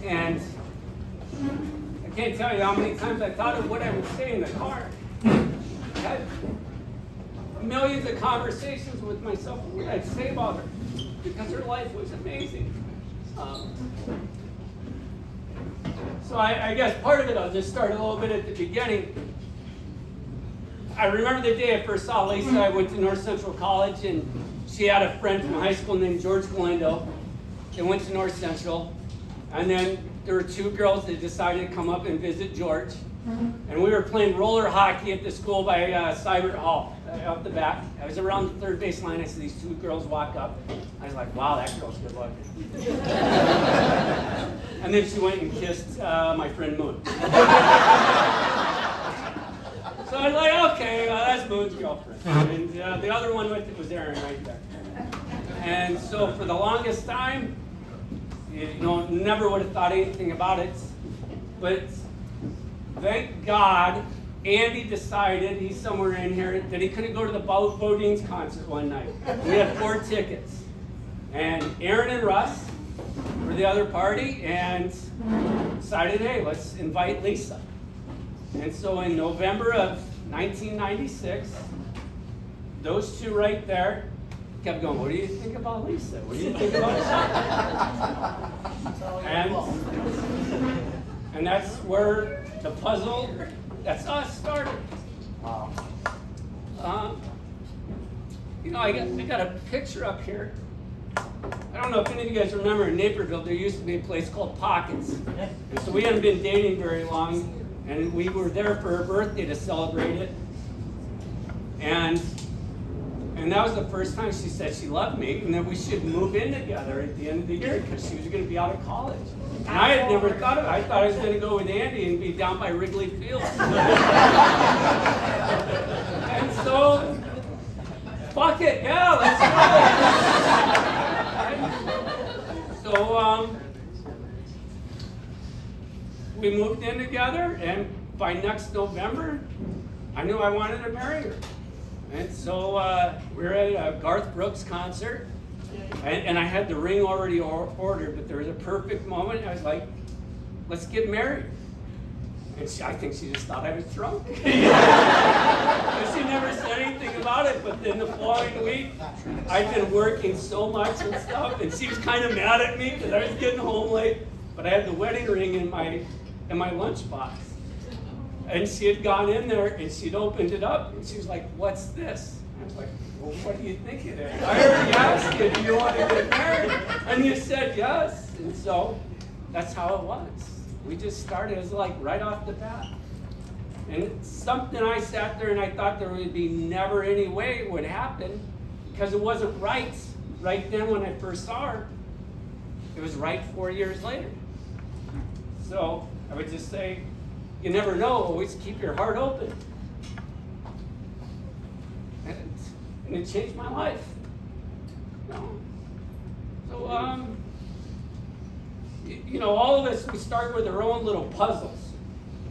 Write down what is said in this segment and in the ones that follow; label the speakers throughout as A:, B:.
A: And I can't tell you how many times I thought of what I would say in the car. I had millions of conversations with myself of what I'd say about her, because her life was amazing. So I guess part of it, I'll just start a little bit at the beginning. I remember the day I first saw Lisa. I went to North Central College, and she had a friend from high school named George Galindo. They went to North Central, and then there were two girls that decided to come up and visit George. And we were playing roller hockey at the school by Cybert Hall, out the back. I was around the third base line. I saw these two girls walk up. I was like, wow, that girl's good looking. And then she went and kissed my friend Moon. So I was like, okay, that's Moon's girlfriend. And the other one was Erin right there. And so for the longest time, never would have thought anything about it. But thank God, Andy decided, he's somewhere in here, that he couldn't go to the Bodines concert one night. We had 4 tickets. And Aaron and Russ were the other party, and decided, hey, let's invite Lisa. And so in November of 1996, those two right there kept going, what do you think about Lisa? What do you think about Lisa? And that's where the puzzle, that's how it started. Wow. I got a picture up here. I don't know if any of you guys remember in Naperville, there used to be a place called Pockets. And so we hadn't been dating very long, and we were there for her birthday to celebrate it. And that was the first time she said she loved me, and that we should move in together at the end of the year because she was going to be out of college. And I had never thought of it. I thought I was going to go with Andy and be down by Wrigley Field. And so, fuck it, yeah, let's do it. So, we moved in together, and by next November, I knew I wanted to marry her. And so we were at a Garth Brooks concert, and I had the ring already ordered, but there was a perfect moment. I was like, let's get married. And I think she just thought I was drunk. And she never said anything about it, but then the following week, I'd been working so much and stuff, and she was kind of mad at me because I was getting home late, but I had the wedding ring in my lunchbox. And she had gone in there, and she'd opened it up, and she was like, what's this? And I was like, well, what do you think it is? I already asked you, do you want to get married? And you said yes. And so that's how it was. We just started, it was like right off the bat. And it's something I sat there and I thought there would be never any way it would happen, because it wasn't right then when I first saw her. It was right 4 years later. So I would just say, you never know, always keep your heart open. And it changed my life. So, all of us, we start with our own little puzzles,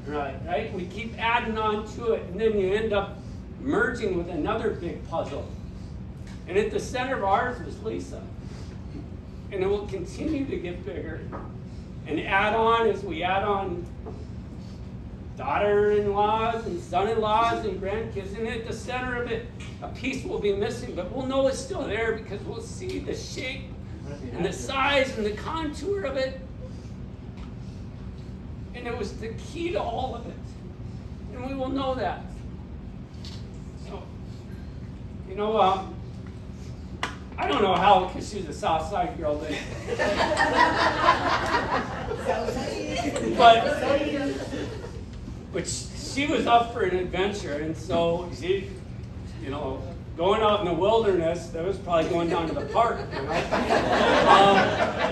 A: right? We keep adding on to it, and then you end up merging with another big puzzle. And at the center of ours was Lisa. And it will continue to get bigger and add on as we add on daughter-in-laws and son-in-laws and grandkids, and at the center of it, a piece will be missing, but we'll know it's still there because we'll see the shape and the size and the contour of it. And it was the key to all of it. And we will know that. So, I don't know how, because she's a South Side girl, but she was up for an adventure, and so she, going out in the wilderness, that was probably going down to the park,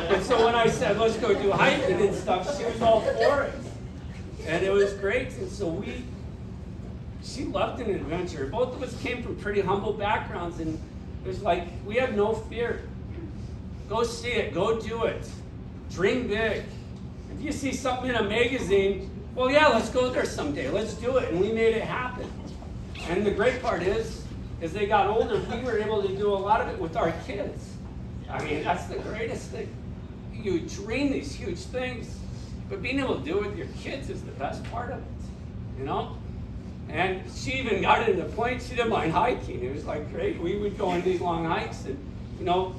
A: and so when I said, let's go do hiking and stuff, she was all for it. And it was great, and so she loved an adventure. Both of us came from pretty humble backgrounds, and it was like, we had no fear. Go see it, go do it. Dream big. If you see something in a magazine, well, yeah, let's go there someday. Let's do it. And we made it happen. And the great part is, as they got older, we were able to do a lot of it with our kids. I mean, that's the greatest thing. you dream these huge things, but being able to do it with your kids is the best part of it, you know? And she even got it to the point she didn't mind hiking. It was like great. We would go on these long hikes, and you know,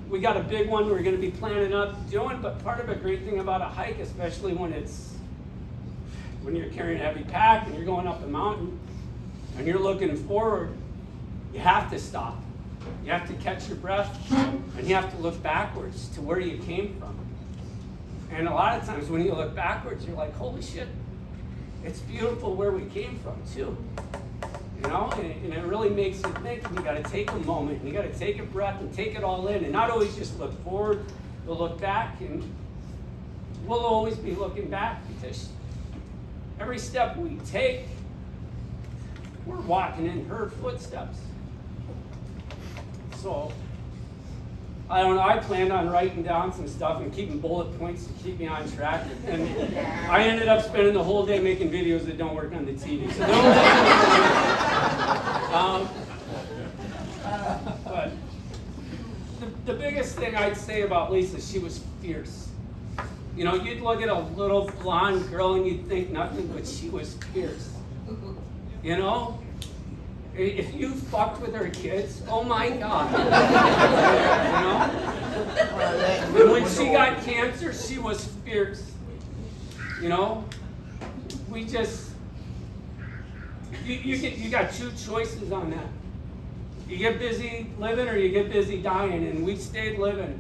A: we got a big one we're going to be planning up doing. But part of a great thing about a hike, especially when you're carrying a heavy pack and you're going up a mountain and you're looking forward, you have to stop. You have to catch your breath, and you have to look backwards to where you came from. And a lot of times when you look backwards, you're like, holy shit, it's beautiful where we came from too. You know, and it really makes you think, and you got to take a moment, and you got to take a breath and take it all in, and not always just look forward, but look back. And we'll always be looking back, because every step we take, we're walking in her footsteps. So, I don't know, I planned on writing down some stuff and keeping bullet points to keep me on track. And I ended up spending the whole day making videos that don't work on the TV. So but the biggest thing I'd say about Lisa, she was fierce. You know, you'd look at a little blonde girl and you'd think nothing, but she was fierce. You know? If you fucked with her kids, oh my God. You know? And when she got cancer, she was fierce. You know? We just, you got two choices on that. You get busy living or you get busy dying, and we stayed living.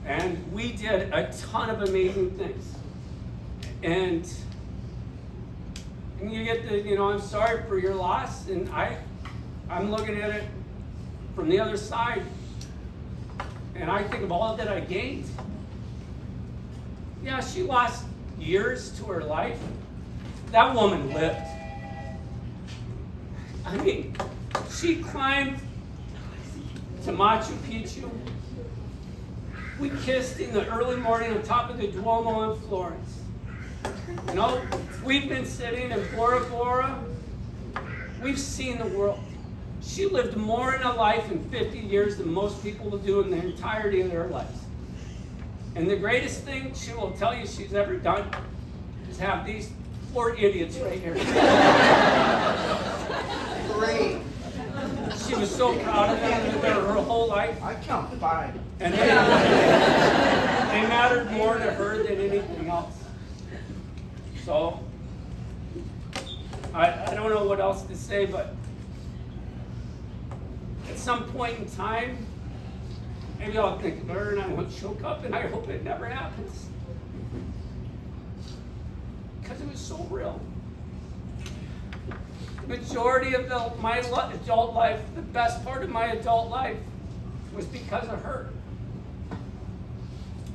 A: And we did a ton of amazing things. And you get the, you know, I'm sorry for your loss, and I'm looking at it from the other side, and I think of all that I gained. Yeah, she lost years to her life. That woman lived. I mean, she climbed to Machu Picchu. We kissed in the early morning on top of the Duomo in Florence. You know, we've been sitting in Bora Bora. We've seen the world. She lived more in a life in 50 years than most people will do in the entirety of their lives. And the greatest thing she will tell you she's ever done is have these 4 idiots right here.
B: Great.
A: She was so proud of them her whole life.
B: I count 5.
A: And they mattered more to her than anything else. So, I don't know what else to say, but at some point in time, maybe I'll think of her and I won't choke up, and I hope it never happens. Because it was so real. The majority of my adult life, the best part of my adult life, was because of her.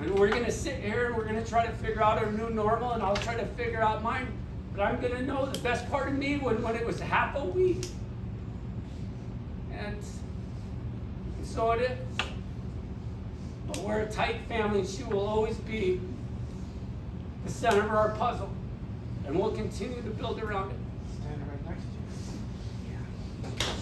A: And we're going to sit here and we're going to try to figure out our new normal, and I'll try to figure out mine. But I'm going to know the best part of me when it was half a week. And so it is. But we're a tight family, and she will always be the center of our puzzle. And we'll continue to build around it.